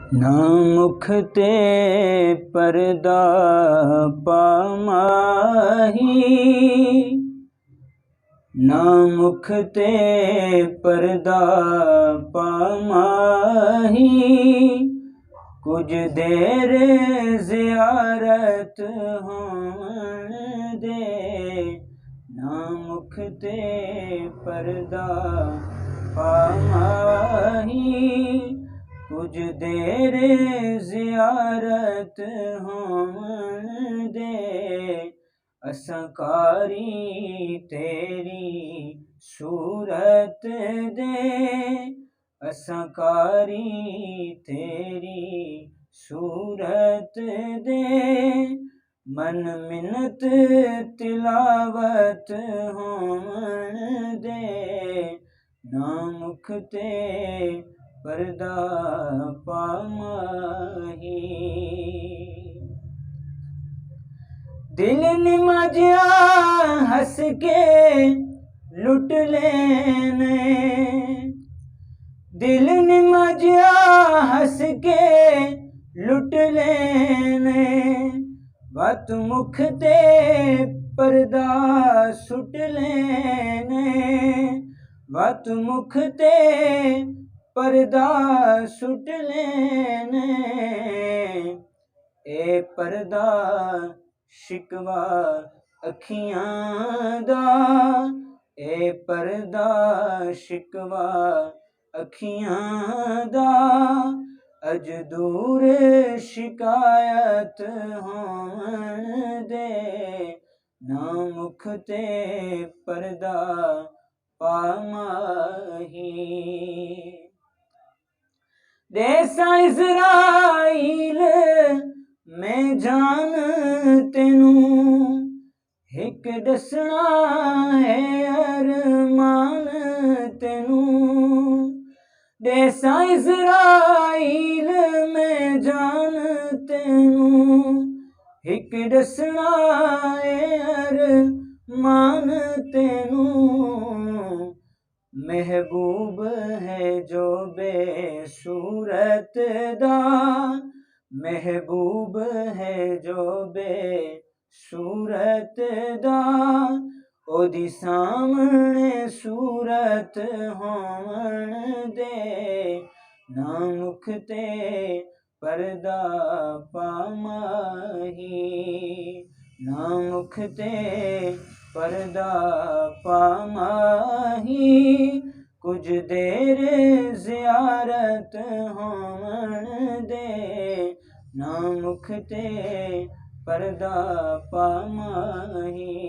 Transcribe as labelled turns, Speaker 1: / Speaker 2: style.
Speaker 1: ना मुख ते पर्दा पामाही, ना मुख ते पर्दा पामाही। कुछ देर ज़ियारत होण दे, ना मुख ते पर्दा पामाही। कुछ देर ज़ियारत होण दे, असां कारी तेरी सूरत दे, असां कारी तेरी सूरत दे। मन मिन्नत तिलावत होण दे, ना मुख ते पर्दा पामाही। दिल निमजिया हंस के लुट लेने, दिल निमजिया हंस के लुट लेने। वत मुख ते पर्दा सुट लेने, वत मुख ते पर्दा सुट लेने। ए पर्दा शिकवा अखियां दा, ए पर्दा शिकवा अखियां दा। अज दूर शिकायत होण दे, ना मुख ते पर्दा पामाही। देसां इज़राइल मैं जान तेनू, हिक दसना है अरमान तेनू। देसां इज़राइल मैं जान तेनू, हिक दसना है अरमान तेनू। महबूब है जो बेसूरत दा, महबूब है जो बेसूरत दा। ओदी सामने सूरत होण दे, ना मुख ते पर्दा पामाही, ना मुख ते पर्दा पामाही। कुछ देर ज़ियारत होण दे, ना मुख ते पर्दा पामाही।